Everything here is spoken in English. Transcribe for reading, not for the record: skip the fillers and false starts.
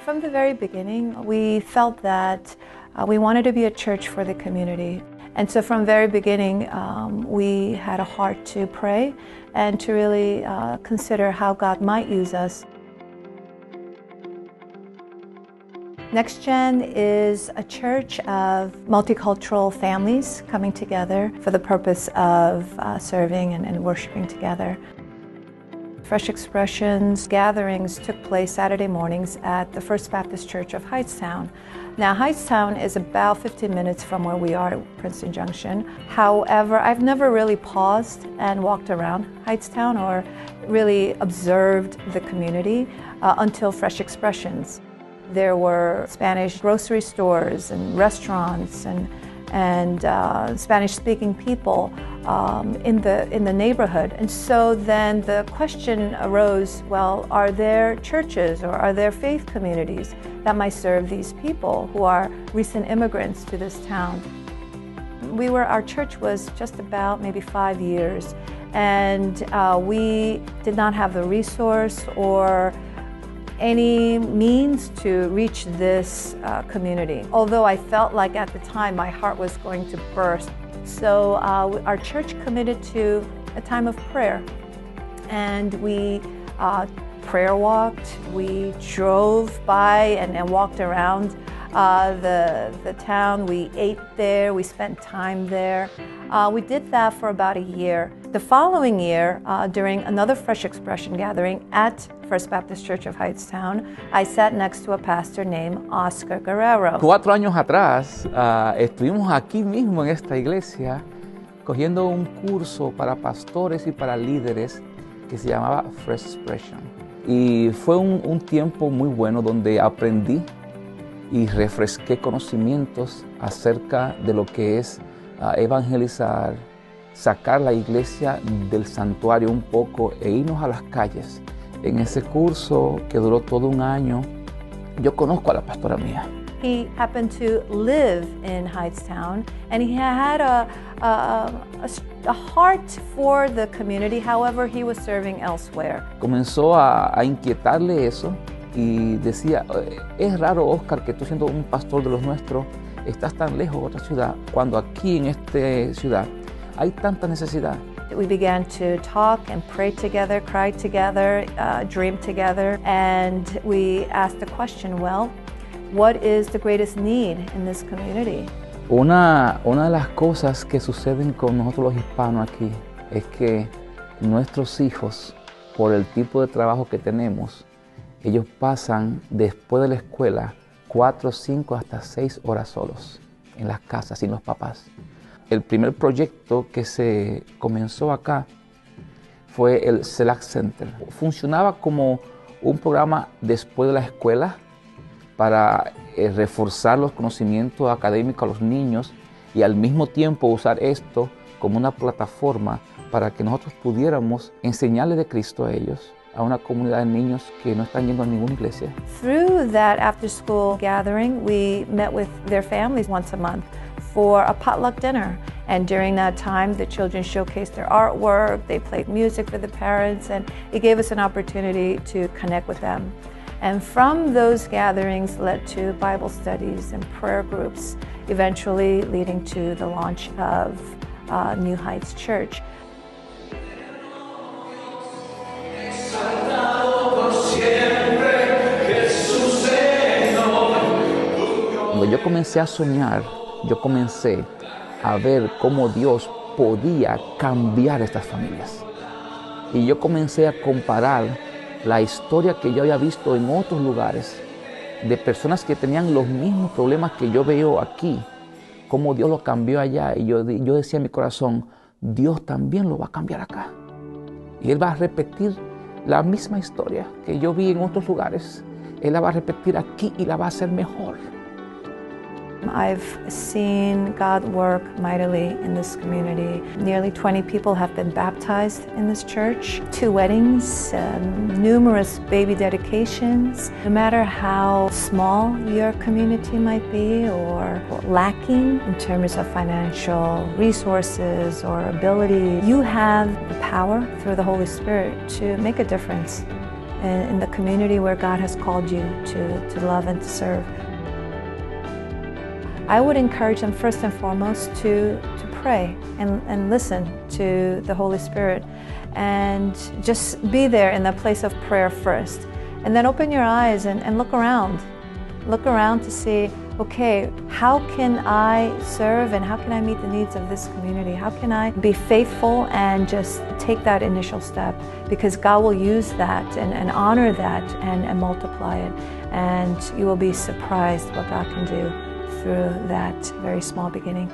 From the very beginning, we felt that we wanted to be a church for the community. And so from very beginning, we had a heart to pray and to really consider how God might use us. Next Gen is a church of multicultural families coming together for the purpose of serving and worshiping together. Fresh Expressions gatherings took place Saturday mornings at the First Baptist Church of Hightstown. Now, Hightstown is about 15 minutes from where we are at Princeton Junction. However, I've never really paused and walked around Hightstown or really observed the community until Fresh Expressions. There were Spanish grocery stores and restaurants and Spanish-speaking people in the neighborhood. And so then the question arose, well, are there churches or are there faith communities that might serve these people who are recent immigrants to this town? Our church was just about maybe 5 years, and we did not have the resource or any means to reach this community. Although I felt like at the time my heart was going to burst. So our church committed to a time of prayer, and we prayer walked, we drove by and walked around the town. We ate there, we spent time there. We did that for about a year. The following year, during another Fresh Expression gathering at First Baptist Church of Hightstown, I sat next to a pastor named Oscar Guerrero. 4 años atrás, estuvimos aquí mismo en esta iglesia cogiendo un curso para pastores y para líderes que se llamaba Fresh Expression. Y fue un tiempo muy bueno donde aprendí y refresqué conocimientos acerca de lo que es evangelizar, sacar la iglesia del santuario un poco e irnos a las calles. En ese curso que duró todo un año, yo conozco a la pastora mía. He happened to live in Hightstown, and he had a heart for the community. However, he was serving elsewhere. Comenzó a inquietarle eso y decía, es raro, Oscar, que tú siendo un pastor de los nuestros, estás tan lejos de otra ciudad, cuando aquí en esta ciudad hay tanta necesidad. We began to talk and pray together, cry together, dream together, and we asked the question, well, what is the greatest need in this community? Una de las cosas que suceden con nosotros los hispanos aquí es que nuestros hijos, por el tipo de trabajo que tenemos, ellos pasan después de la escuela 4, 5, hasta 6 horas solos en las casas sin los papás. El primer proyecto que se comenzó acá fue el Select Center. Funcionaba como un programa después de la escuela para reforzar los conocimientos académicos a los niños y al mismo tiempo usar esto como una plataforma para que nosotros pudiéramos enseñarle de Cristo a ellos, a una comunidad de niños que no están yendo a ninguna iglesia. Through that after-school gathering, we met with their families once a month for a potluck dinner. And during that time, the children showcased their artwork, they played music for the parents, and it gave us an opportunity to connect with them. And from those gatherings led to Bible studies and prayer groups, eventually leading to the launch of New Heights Church. Cuando yo comencé a soñar, yo comencé a ver cómo Dios podía cambiar estas familias. Y yo comencé a comparar la historia que yo había visto en otros lugares, de personas que tenían los mismos problemas que yo veo aquí, cómo Dios lo cambió allá. Y yo decía en mi corazón, Dios también lo va a cambiar acá. Y Él va a repetir la misma historia que yo vi en otros lugares. Él la va a repetir aquí y la va a hacer mejor. I've seen God work mightily in this community. Nearly 20 people have been baptized in this church, 2 weddings, numerous baby dedications. No matter how small your community might be or lacking in terms of financial resources or ability, you have the power through the Holy Spirit to make a difference in the community where God has called you to love and to serve. I would encourage them first and foremost to pray and listen to the Holy Spirit, and just be there in the place of prayer first. And then open your eyes and look around. Look around to see, okay, how can I serve and how can I meet the needs of this community? How can I be faithful and just take that initial step? Because God will use that and honor that and multiply it. And you will be surprised what God can do through that very small beginning.